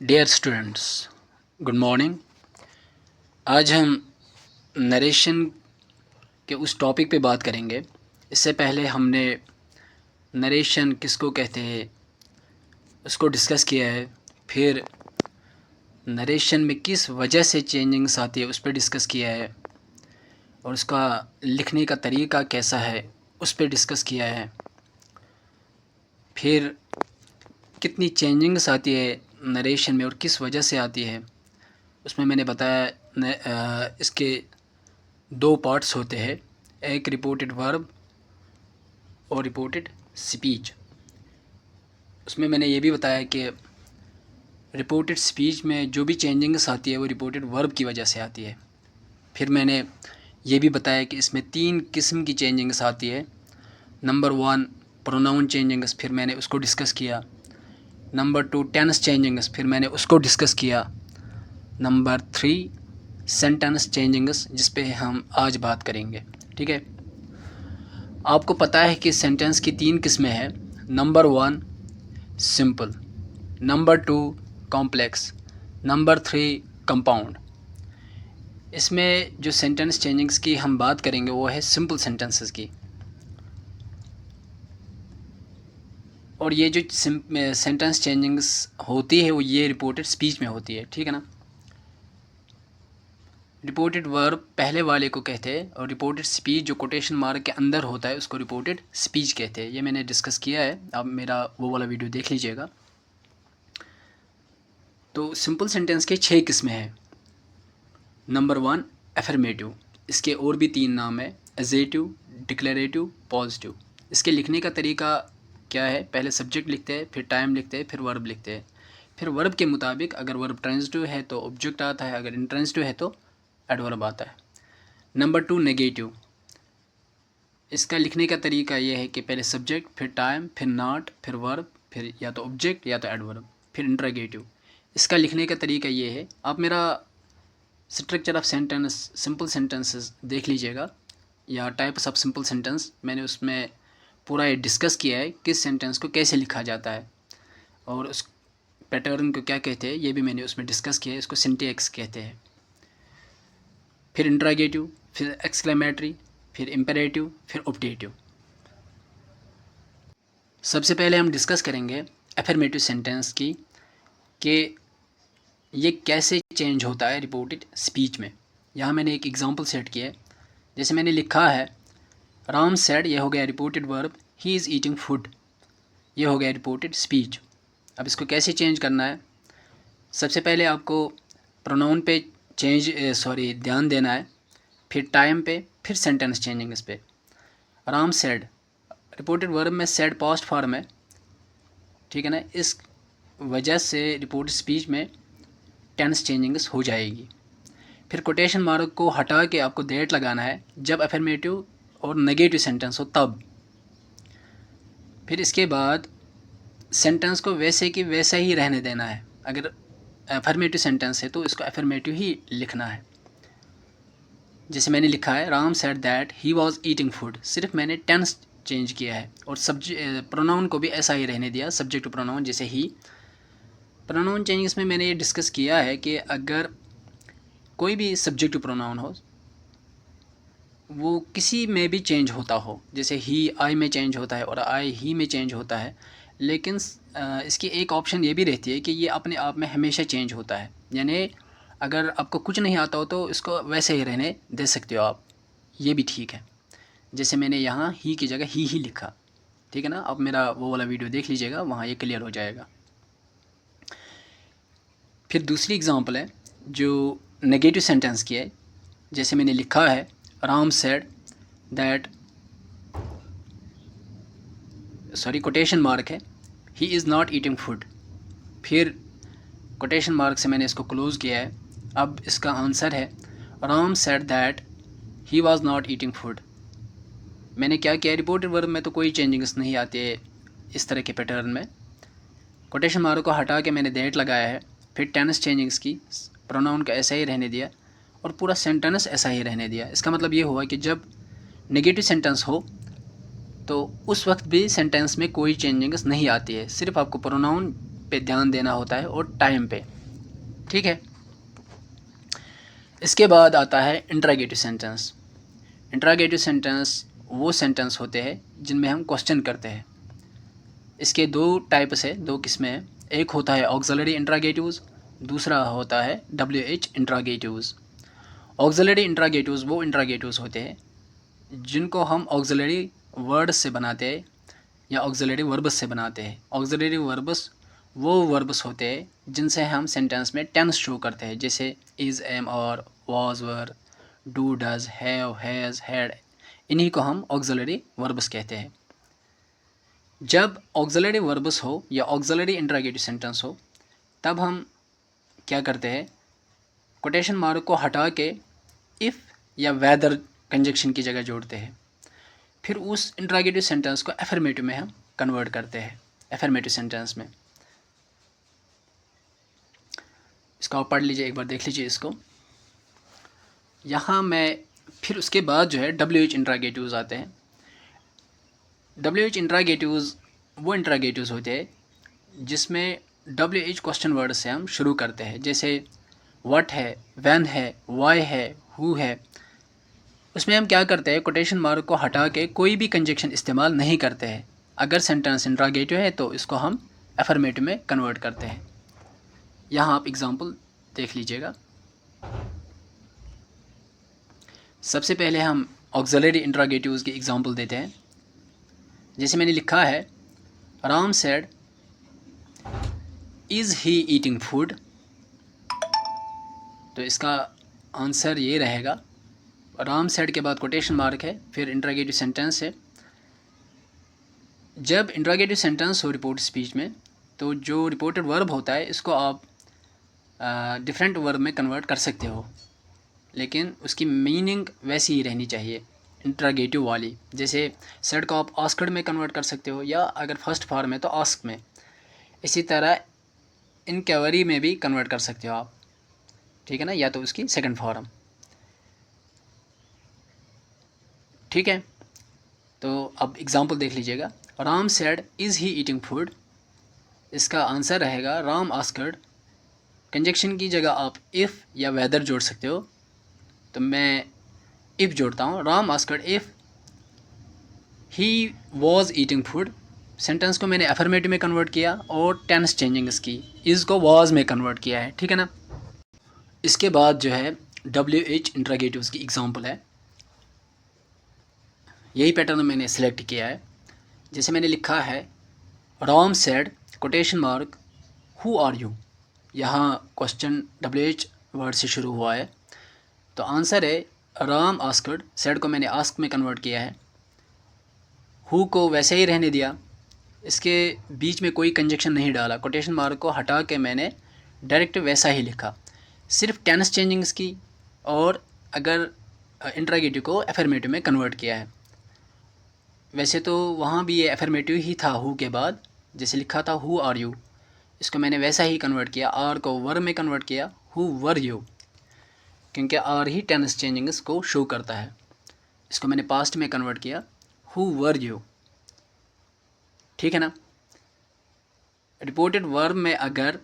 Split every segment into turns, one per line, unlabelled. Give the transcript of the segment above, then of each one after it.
Dear students, good morning. आज हम narration के उस टॉपिक पे बात करेंगे। इससे पहले हमने नरेशन किसको कहते हैं उसको डिस्कस किया है। फिर नरेशन में किस वजह से चेंजिंग्स आती है उस पर डिस्कस किया है, और उसका लिखने का तरीका कैसा है उस पर डिस्कस किया है। फिर कितनी चेंजिंग्स आती है नरेशन में और किस वजह से आती है उसमें मैंने बताया। इसके दो पार्ट्स होते हैं, एक रिपोर्टेड वर्ब और रिपोर्टेड स्पीच। उसमें मैंने ये भी बताया कि रिपोर्टेड स्पीच में जो भी चेंजिंग्स आती है वो रिपोर्टेड वर्ब की वजह से आती है। फिर मैंने ये भी बताया कि इसमें 3 किस्म की चेंजिंग्स आती है। नंबर 1 प्रोनाउन चेंजिंग्स, फिर मैंने उसको डिस्कस किया। नंबर 2 टेंस चेंजिंग्स, फिर मैंने उसको डिस्कस किया। नंबर 3 सेंटेंस चेंजिंग्स, जिस पे हम आज बात करेंगे। ठीक है, आपको पता है कि सेंटेंस की 3 किस्में हैं। Number 1 simple, number 2 complex, number 3 compound. इसमें जो सेंटेंस चेंजिंग्स की हम बात करेंगे वो है सिंपल सेंटेंसेस की। और ये जो सेंटेंस चेंजिंग्स होती है वो ये रिपोर्टेड स्पीच में होती है। ठीक है ना। रिपोर्टेड वर्ब पहले वाले को कहते हैं और रिपोर्टेड स्पीच जो कोटेशन मार्क के अंदर होता है उसको रिपोर्टेड स्पीच कहते हैं। ये मैंने डिस्कस किया है, आप मेरा वो वाला वीडियो देख लीजिएगा। तो सिंपल सेंटेंस के 6 किस्में हैं। नंबर 1 एफर्मेटिव, इसके और भी 3 नाम है, एजेटिव, डिक्लेरेटिव, पॉजिटिव। इसके लिखने का तरीका क्या है, पहले सब्जेक्ट लिखते हैं, फिर टाइम लिखते हैं, फिर वर्ब लिखते हैं। फिर वर्ब के मुताबिक अगर वर्ब ट्रांजिटिव है तो ऑब्जेक्ट आता है, अगर इंट्रांजिटिव है तो एडवर्ब आता है। नंबर 2 नेगेटिव, इसका लिखने का तरीका ये है कि पहले सब्जेक्ट, फिर टाइम, फिर नॉट, फिर वर्ब, फिर या तो ऑब्जेक्ट या तो एडवर्ब, फिर इंट्रोगेटिव। इसका लिखने का तरीका ये है, आप मेरा structure of sentence simple sentences देख लीजिएगा या टाइप्स ऑफ सिंपल सेंटेंस, मैंने उसमें पूरा ये डिस्कस किया है किस सेंटेंस को कैसे लिखा जाता है और उस पैटर्न को क्या कहते हैं, ये भी मैंने उसमें डिस्कस किया है। इसको सिंटैक्स कहते हैं। फिर इंट्रोगेटिव, फिर एक्सक्लेमेटरी, फिर इम्पेरेटिव, फिर ऑब्जेक्टिव। सबसे पहले हम डिस्कस करेंगे एफर्मेटिव सेंटेंस की कि ये कैसे चेंज होता है रिपोर्टेड स्पीच में। यहाँ मैंने एक एग्जांपल सेट किया है। जैसे मैंने लिखा है राम सेड, ये हो गया reported verb, he is eating food, ये हो गया रिपोर्टेड स्पीच। अब इसको कैसे चेंज करना है, सबसे पहले आपको प्रोनाउन पे ध्यान देना है, फिर टाइम पे, फिर सेंटेंस चेंजिंग इस पे। राम सेड, रिपोर्टेड वर्ब में सेड पास्ट फॉर्म है, ठीक है ना। इस वजह से रिपोर्टेड स्पीच में टेंस चेंजिंग्स हो जाएगी। फिर कोटेशन मार्क को हटा के आपको डेट लगाना है जब अफर्मेटिव और नेगेटिव सेंटेंस हो तब। फिर इसके बाद सेंटेंस को वैसे कि वैसा ही रहने देना है। अगर अफर्मेटिव सेंटेंस है तो इसको अफर्मेटिव ही लिखना है। जैसे मैंने लिखा है Ram said that he was eating food, सिर्फ मैंने टेंस चेंज किया है और प्रोनाउन को भी ऐसा ही रहने दिया, सब्जेक्ट प्रोनाउन जैसे ही। प्रोनाउन चेंजिंग्स में मैंने ये डिस्कस किया है कि अगर कोई भी सब्जेक्ट प्रोनाउन हो वो किसी में भी चेंज होता हो, जैसे ही आई में चेंज होता है और आई ही में चेंज होता है, लेकिन इसकी एक ऑप्शन ये भी रहती है कि ये अपने आप में हमेशा चेंज होता है। यानी अगर आपको कुछ नहीं आता हो तो इसको वैसे ही रहने दे सकते हो आप, ये भी ठीक है। जैसे मैंने यहाँ ही की जगह ही लिखा, ठीक है ना। आप मेरा वो वाला वीडियो देख लीजिएगा, वहाँ ये क्लियर हो जाएगा। फिर दूसरी एग्जांपल है जो नेगेटिव सेंटेंस की है। जैसे मैंने लिखा है Ram said that, quotation mark है, he is not eating food, फिर कोटेशन मार्क से मैंने इसको क्लोज़ किया है। अब इसका आंसर है Ram said that he was not eating food. मैंने क्या किया, रिपोर्टेड वर्ब में तो कोई चेंजिंग्स नहीं आती है इस तरह के पैटर्न में। कोटेशन मार्क को हटा के मैंने दैट लगाया है, फिर टेंस चेंजिंग्स की, प्रोनाउन का ऐसा ही रहने दिया और पूरा सेंटेंस ऐसा ही रहने दिया। इसका मतलब ये हुआ कि जब नेगेटिव सेंटेंस हो तो उस वक्त भी सेंटेंस में कोई चेंजिंग्स नहीं आती है, सिर्फ आपको प्रोनाउन पे ध्यान देना होता है और टाइम पे, ठीक है। इसके बाद आता है इंट्रागेटिव सेंटेंस। इंट्रागेटिव सेंटेंस वो सेंटेंस होते हैं जिनमें हम क्वेश्चन करते हैं। इसके दो टाइप्स है, दो किस्में हैं। एक होता है ऑक्सिलरी इंट्रागेटिव्स, दूसरा होता है WH इंट्रागेटिव्स। ऑक्सिलरी इंट्रागेटिव्स वो इंट्रागेटिव्स होते हैं जिनको हम ऑक्सिलरी वर्ड से बनाते हैं या ऑक्सिलरी वर्ब्स से बनाते हैं। ऑक्सिलरी वर्ब्स वो वर्ब्स होते हैं जिनसे हम सेंटेंस में टेंस शो करते हैं, जैसे इज़, एम, और, was, were, do, does, have, has, had. इन्हीं को हम ऑक्सिलरी वर्ब्स कहते हैं। जब ऑक्सिलरी वर्ब्स हो या ऑक्सिलरी इंट्रागेटिव सेंटेंस हो, तब हम क्या करते हैं, कोटेशन मार्क को हटा के इफ़ या वेदर कंजक्शन की जगह जोड़ते हैं। फिर उस इंट्रागेटिव सेंटेंस को एफर्मेटिव में हम कन्वर्ट करते हैं, एफर्मेटिव सेंटेंस में। इसको आप पढ़ लीजिए, एक बार देख लीजिए इसको। यहाँ मैं फिर उसके बाद जो है WH इंट्रागेटिव्स आते हैं। WH इंट्रागेटिव्स वो इंट्रागेटिव्स होते हैं जिसमें WH क्वेश्चन वर्ड से हम शुरू करते हैं, जैसे व्हाट है, व्हेन है, वाई है, हु है। उसमें हम क्या करते हैं, कोटेशन मार्क को हटा के कोई भी कंजक्शन इस्तेमाल नहीं करते हैं। अगर सेंटेंस इंट्रागेटिव है तो इसको हम एफर्मेटिव में कन्वर्ट करते हैं। यहाँ आप एग्जांपल देख लीजिएगा। सबसे पहले हम ऑक्सिलरी इंट्रागेटिव्स की एग्जांपल देते हैं। जैसे मैंने लिखा है, Ram said is he eating food. तो इसका आंसर ये रहेगा, राम सेड के बाद कोटेशन मार्क है, फिर इंट्रागेटिव सेंटेंस है। जब इंट्रागेटिव सेंटेंस हो रिपोर्ट स्पीच में, तो जो रिपोर्टेड वर्ब होता है इसको आप डिफरेंट वर्ब में कन्वर्ट कर सकते हो, लेकिन उसकी मीनिंग वैसी ही रहनी चाहिए, इंट्रागेटिव वाली। जैसे सेड को आप आस्क्ड में कन्वर्ट कर सकते हो, या अगर फर्स्ट फॉर्म है तो आस्क में। इसी तरह इनक्वायरी में भी कन्वर्ट कर सकते हो आप, ठीक है ना, या तो उसकी सेकंड फॉर्म, ठीक है। तो अब एग्जांपल देख लीजिएगा। Ram said is he eating food. इसका आंसर रहेगा राम आस्क्ड। कंजक्शन की जगह आप इफ़ या वेदर जोड़ सकते हो, तो मैं इफ़ जोड़ता हूँ। Ram asked if he was eating food. Sentence को मैंने एफर्मेटिव में कन्वर्ट किया और टेंस चेंजिंग इसकी इज़ को वॉज में कन्वर्ट किया है, ठीक है ना। इसके बाद जो है WH इंट्रागेटिव्स की एग्जांपल है। यही पैटर्न मैंने सेलेक्ट किया है। जैसे मैंने लिखा है, Ram said quotation mark who are you. यहाँ क्वेश्चन WH वर्ड से शुरू हुआ है, तो आंसर है राम आस्क्ड। सेड को मैंने आस्क में कन्वर्ट किया है, हु को वैसे ही रहने दिया, इसके बीच में कोई कंजक्शन नहीं डाला, कोटेशन मार्क को हटा के मैंने डायरेक्ट वैसा ही लिखा, सिर्फ टेंस चेंजिंग इसकी, और अगर इंट्रागेटिव को एफर्मेटिव में कन्वर्ट किया है। वैसे तो वहाँ भी ये एफर्मेटिव ही था हु के बाद, जैसे लिखा था हु आर यू, इसको मैंने वैसा ही कन्वर्ट किया, आर को वर में कन्वर्ट किया, हु वर यू, क्योंकि आर ही टेंस चेंजिंग को शो करता है। इसको मैंने पास्ट में कन्वर्ट किया, हु वर यू, ठीक है ना। रिपोर्टेड वर्ब में अगर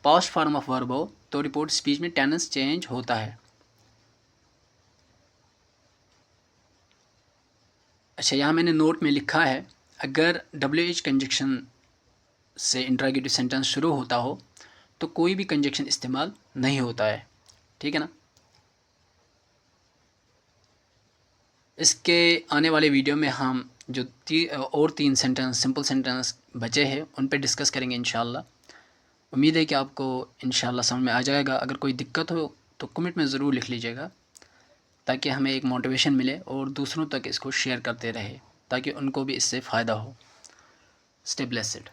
पास्ट फॉर्म ऑफ वर्ब हो तो रिपोर्ट स्पीच में टेंस चेंज होता है। अच्छा, यहाँ मैंने नोट में लिखा है, अगर WH कंजक्शन से इंट्रागेटिव सेंटेंस शुरू होता हो तो कोई भी कंजक्शन इस्तेमाल नहीं होता है, ठीक है ना। इसके आने वाले वीडियो में हम जो और 3 सेंटेंस, सिंपल सेंटेंस बचे हैं, उन पे डिस्कस करेंगे इंशाल्लाह। उम्मीद है कि आपको इंशाल्लाह समझ में आ जाएगा। अगर कोई दिक्कत हो तो कमेंट में ज़रूर लिख लीजिएगा, ताकि हमें एक मोटिवेशन मिले और दूसरों तक इसको शेयर करते रहे, ताकि उनको भी इससे फ़ायदा हो। Stay blessed.